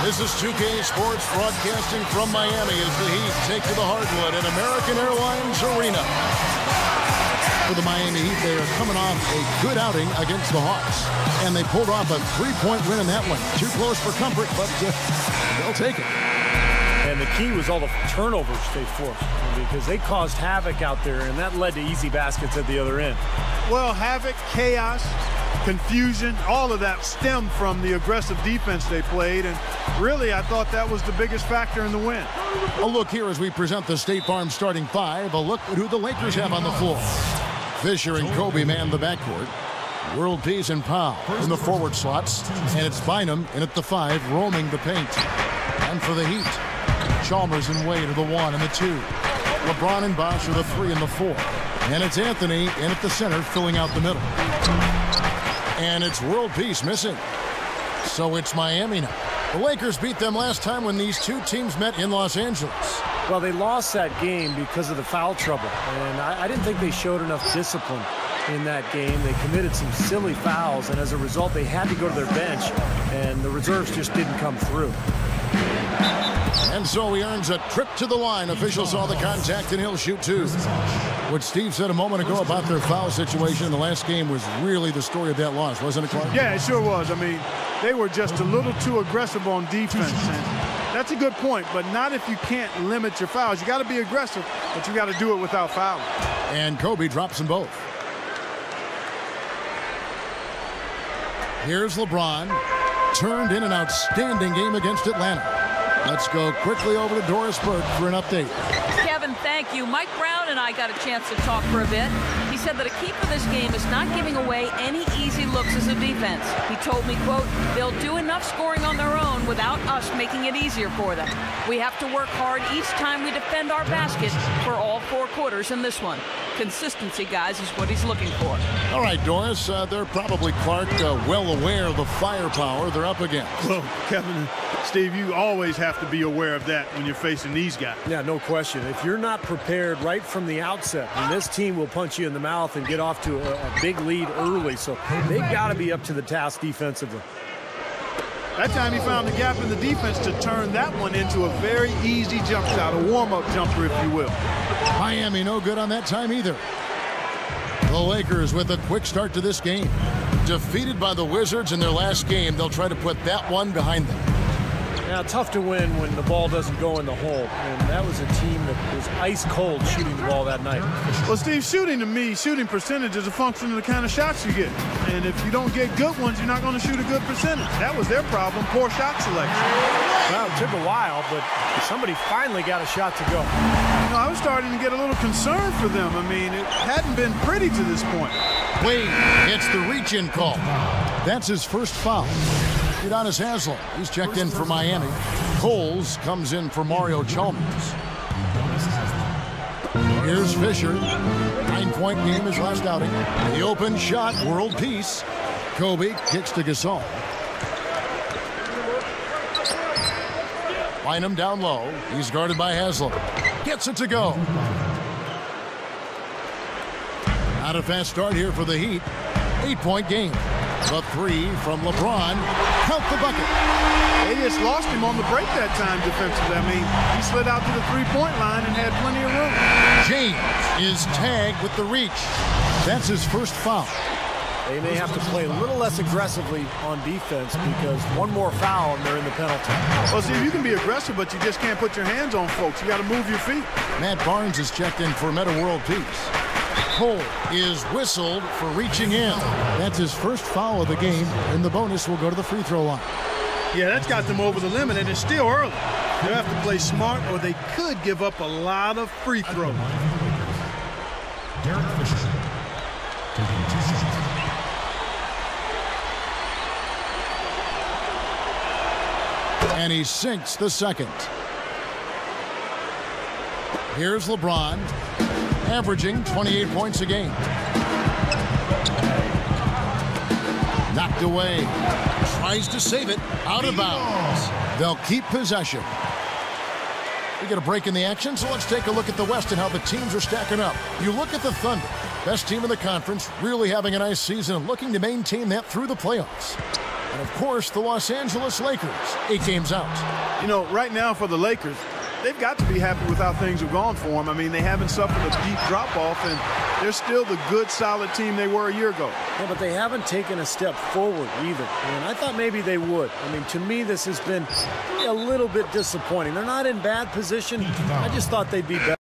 This is 2K Sports broadcasting from Miami as the Heat take to the hardwood at American Airlines Arena. For the Miami Heat, they are coming off a good outing against the Hawks. And they pulled off a 3-point win in that one. Too close for comfort, but they'll take it. And the key was all the turnovers they forced, because they caused havoc out there, and that led to easy baskets at the other end. Well, havoc, chaos, confusion, all of that stemmed from the aggressive defense they played, and really I thought that was the biggest factor in the win. A look here as we present the State Farm starting five. A look at who the Lakers have on the floor. Fisher and Kobe man the backcourt. World Peace and Powell in the forward slots, and it's Bynum in at the 5 roaming the paint. And for the Heat, Chalmers and Wade are the 1 and the 2. LeBron and Bosh are the 3 and the 4. And it's Anthony in at the center filling out the middle. And it's World Peace missing. So it's Miami now. The Lakers beat them last time when these two teams met in Los Angeles. Well, they lost that game because of the foul trouble. And I didn't think they showed enough discipline in that game. They committed some silly fouls, and as a result, they had to go to their bench, and the reserves just didn't come through. And so he earns a trip to the line. Officials saw the contact, and he'll shoot 2. What Steve said a moment ago about their foul situation in the last game was really the story of that loss, wasn't it, Clark? Yeah, it sure was. I mean, they were just a little too aggressive on defense. And that's a good point, but not if you can't limit your fouls. You got to be aggressive, but you got to do it without fouling. And Kobe drops them both. Here's LeBron. Turned in an outstanding game against Atlanta. Let's go quickly over to Doris Burke for an update. Kevin, thank you. Mike Brown and I got a chance to talk for a bit. He said that a key for this game is not giving away any easy looks as a defense. He told me, quote, they'll do enough scoring on their own without us making it easier for them. We have to work hard each time we defend our basket for all 4 quarters in this one. Consistency, guys, is what he's looking for. All right, Doris, they're probably, Clark, well aware of the firepower they're up against. Well, Kevin and Steve, you always have to be aware of that when you're facing these guys. Yeah, no question. If you're not prepared right from the outset, then this team will punch you in the mouth and get off to a big lead early. So they've got to be up to the task defensively. That time he found the gap in the defense to turn that one into a very easy jump shot, a warm-up jumper, if you will. Miami no good on that time either. The Lakers with a quick start to this game. Defeated by the Wizards in their last game, they'll try to put that one behind them. Now, tough to win when the ball doesn't go in the hole. And that was a team that was ice cold shooting the ball that night. Well, Steve, shooting to me, shooting percentage is a function of the kind of shots you get. And if you don't get good ones, you're not going to shoot a good percentage. That was their problem, poor shot selection. Well, it took a while, but somebody finally got a shot to go. You know, I was starting to get a little concerned for them. I mean, it hadn't been pretty to this point. Wade gets the reach-in call. That's his first foul. Udonis Haslem, he's checked in for Miami. Coles comes in for Mario Chalmers. Here's Fisher. 9-point game his last outing. The open shot, world peace. Kobe kicks to Gasol. Bynum down low. He's guarded by Haslem. Gets it to go. Not a fast start here for the Heat. 8-point game. The 3 from LeBron. Count the bucket. They just lost him on the break that time defensively. I mean, he slid out to the 3-point line and had plenty of room. James is tagged with the reach. That's his first foul. They may have to play a little less aggressively on defense because one more foul and they're in the penalty. Well, see, you can be aggressive, but you just can't put your hands on folks. You got to move your feet. Matt Barnes is checked in for Meta World Peace. Cole is whistled for reaching in. That's his first foul of the game, and the bonus will go to the free throw line. Yeah, that's got them over the limit, and it's still early. They have to play smart, or they could give up a lot of free throws. Derek Fisher, taking 2 shots. And he sinks the second. Here's LeBron, averaging 28 points a game. Knocked away. Tries to save it. Out of bounds. They'll keep possession. We get a break in the action, so let's take a look at the West and how the teams are stacking up. You look at the Thunder, best team in the conference, really having a nice season and looking to maintain that through the playoffs. And, of course, the Los Angeles Lakers, 8 games out. You know, right now for the Lakers, they've got to be happy with how things have gone for them. I mean, they haven't suffered a deep drop-off, and they're still the good, solid team they were a year ago. Yeah, but they haven't taken a step forward either. And I thought maybe they would. I mean, to me, this has been a little bit disappointing. They're not in bad position. I just thought they'd be better.